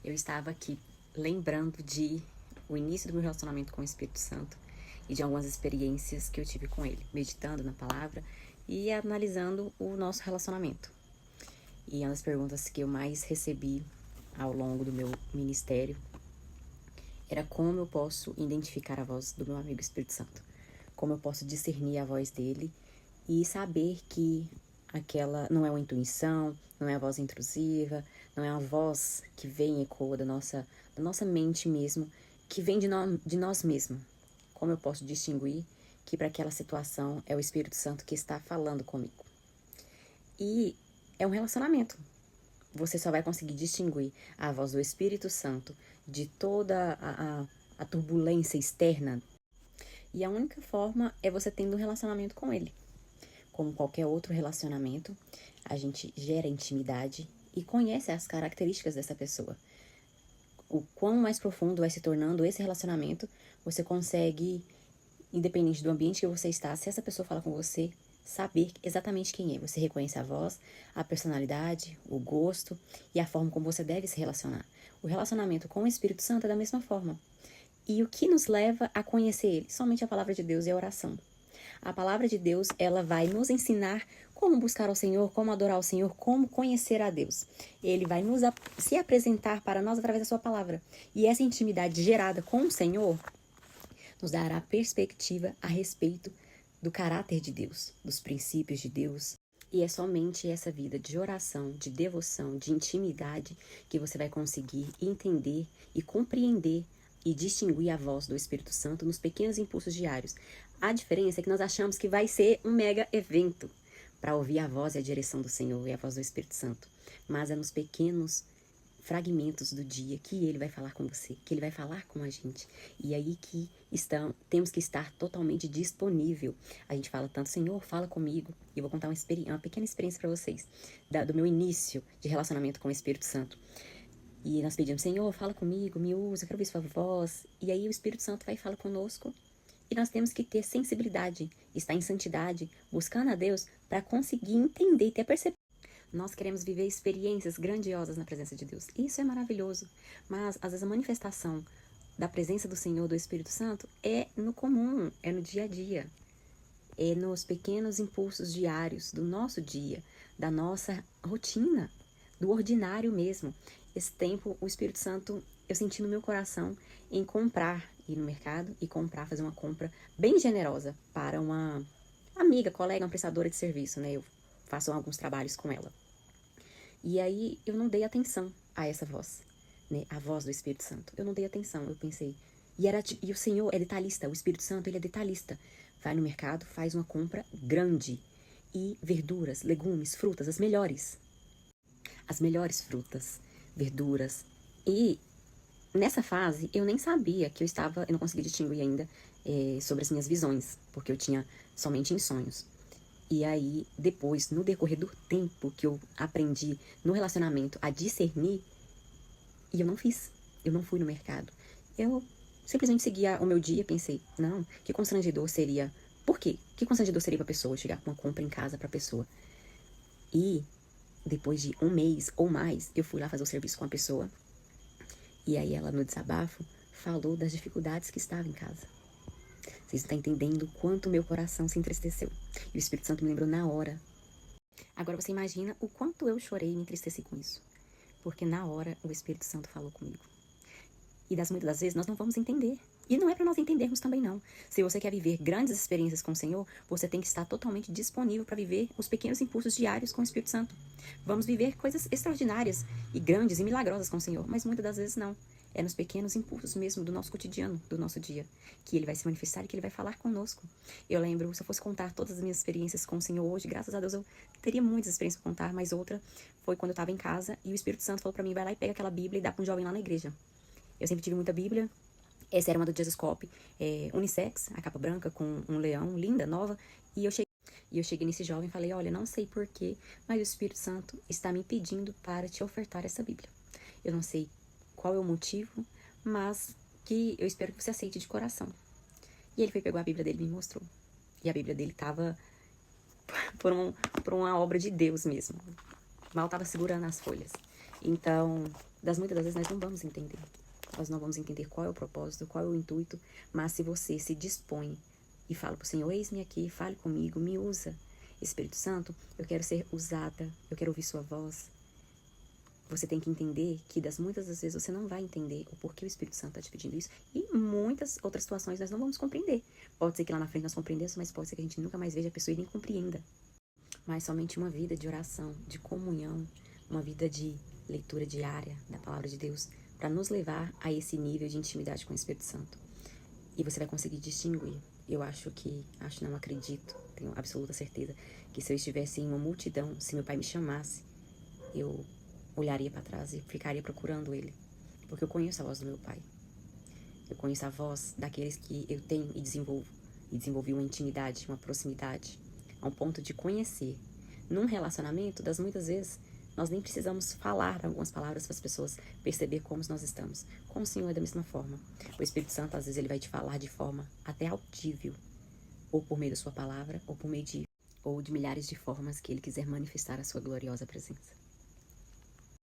Eu estava aqui lembrando de o início do meu relacionamento com o Espírito Santo e de algumas experiências que eu tive com ele, meditando na palavra e analisando o nosso relacionamento. E uma das perguntas que eu mais recebi ao longo do meu ministério era como eu posso identificar a voz do meu amigo Espírito Santo, como eu posso discernir a voz dele e saber que aquela não é uma intuição, não é a voz intrusiva, não é uma voz que vem e ecoa da nossa mente mesmo, que vem de nós mesmos. Como eu posso distinguir que para aquela situação é o Espírito Santo que está falando comigo? E é um relacionamento. Você só vai conseguir distinguir a voz do Espírito Santo de toda a turbulência externa. E a única forma é você tendo um relacionamento com ele. Como qualquer outro relacionamento, a gente gera intimidade e conhece as características dessa pessoa. O quão mais profundo vai se tornando esse relacionamento, você consegue, independente do ambiente que você está, se essa pessoa fala com você, saber exatamente quem é. Você reconhece a voz, a personalidade, o gosto e a forma como você deve se relacionar. O relacionamento com o Espírito Santo é da mesma forma. E o que nos leva a conhecer ele? Somente a palavra de Deus e a oração. A palavra de Deus, ela vai nos ensinar como buscar ao Senhor, como adorar ao Senhor, como conhecer a Deus. Ele vai se apresentar para nós através da sua palavra. E essa intimidade gerada com o Senhor nos dará perspectiva a respeito do caráter de Deus, dos princípios de Deus. E é somente essa vida de oração, de devoção, de intimidade que você vai conseguir entender e compreender e distinguir a voz do Espírito Santo nos pequenos impulsos diários. A diferença é que nós achamos que vai ser um mega evento para ouvir a voz e a direção do Senhor e a voz do Espírito Santo. Mas é nos pequenos fragmentos do dia que ele vai falar com você, que ele vai falar com a gente. E aí que temos que estar totalmente disponível. A gente fala tanto, Senhor, fala comigo. E eu vou contar uma pequena experiência para vocês, do meu início de relacionamento com o Espírito Santo. E nós pedimos, Senhor, fala comigo, me usa, eu quero ver sua voz. E aí o Espírito Santo vai e fala conosco. E nós temos que ter sensibilidade, estar em santidade, buscando a Deus para conseguir entender e ter percepção. Nós queremos viver experiências grandiosas na presença de Deus. Isso é maravilhoso. Mas, às vezes, a manifestação da presença do Senhor, do Espírito Santo, é no comum, é no dia a dia. É nos pequenos impulsos diários do nosso dia, da nossa rotina, do ordinário mesmo. Esse tempo, o Espírito Santo, eu senti no meu coração em ir no mercado e fazer uma compra bem generosa para uma amiga, colega, uma prestadora de serviço, né? Eu faço alguns trabalhos com ela. E aí eu não dei atenção a essa voz, né? A voz do Espírito Santo. Eu não dei atenção, eu pensei. E o Senhor é detalhista, o Espírito Santo, ele é detalhista. Vai no mercado, faz uma compra grande. E verduras, legumes, frutas, as melhores. As melhores frutas, verduras. E nessa fase, eu nem sabia que eu não conseguia distinguir ainda sobre as minhas visões, porque eu tinha somente em sonhos. E aí, depois, no decorrer do tempo que eu aprendi no relacionamento a discernir, e eu não fiz. Eu não fui no mercado. Eu simplesmente seguia o meu dia, pensei, não, que constrangedor seria. Por quê? Que constrangedor seria pra pessoa chegar com uma compra em casa pra pessoa? E depois de um mês ou mais, eu fui lá fazer o serviço com a pessoa. E aí ela, no desabafo, falou das dificuldades que estava em casa. Vocês estão entendendo o quanto meu coração se entristeceu. E o Espírito Santo me lembrou na hora. Agora você imagina o quanto eu chorei e me entristeci com isso. Porque na hora o Espírito Santo falou comigo. E muitas das vezes nós não vamos entender. E não é para nós entendermos também não. Se você quer viver grandes experiências com o Senhor, você tem que estar totalmente disponível para viver os pequenos impulsos diários com o Espírito Santo. Vamos viver coisas extraordinárias e grandes e milagrosas com o Senhor, mas muitas das vezes não. É nos pequenos impulsos mesmo do nosso cotidiano, do nosso dia, que Ele vai se manifestar e que Ele vai falar conosco. Eu lembro, se eu fosse contar todas as minhas experiências com o Senhor hoje, graças a Deus eu teria muitas experiências para contar, mas outra foi quando eu estava em casa e o Espírito Santo falou para mim, vai lá e pega aquela Bíblia e dá para um jovem lá na igreja. Eu sempre tive muita Bíblia. Essa era uma do Jesus Cop, unissex, a capa branca com um leão, linda, nova. E eu cheguei nesse jovem e falei, olha, não sei porquê, mas o Espírito Santo está me pedindo para te ofertar essa Bíblia. Eu não sei qual é o motivo, mas que eu espero que você aceite de coração. E ele pegou a Bíblia dele e me mostrou. E a Bíblia dele estava por uma obra de Deus mesmo. Mal estava segurando as folhas. Então, muitas das vezes nós não vamos entender. Nós não vamos entender qual é o propósito, qual é o intuito, mas se você se dispõe e fala para o Senhor, eis-me aqui, fale comigo, me usa. Espírito Santo, eu quero ser usada, eu quero ouvir sua voz. Você tem que entender que muitas das vezes você não vai entender o porquê o Espírito Santo está te pedindo isso. E muitas outras situações nós não vamos compreender. Pode ser que lá na frente nós compreendemos, mas pode ser que a gente nunca mais veja a pessoa e nem compreenda. Mas somente uma vida de oração, de comunhão, uma vida de leitura diária da palavra de Deus, para nos levar a esse nível de intimidade com o Espírito Santo. E você vai conseguir distinguir. Eu não acredito, tenho absoluta certeza, que se eu estivesse em uma multidão, se meu pai me chamasse, eu olharia para trás e ficaria procurando ele. Porque eu conheço a voz do meu pai. Eu conheço a voz daqueles que eu tenho e desenvolvo. E desenvolvi uma intimidade, uma proximidade, a um ponto de conhecer. Num relacionamento, muitas vezes, nós nem precisamos falar algumas palavras para as pessoas perceber como nós estamos. Com o Senhor é da mesma forma. O Espírito Santo, às vezes, ele vai te falar de forma até audível. Ou por meio da sua palavra, ou por meio de milhares de formas que ele quiser manifestar a sua gloriosa presença.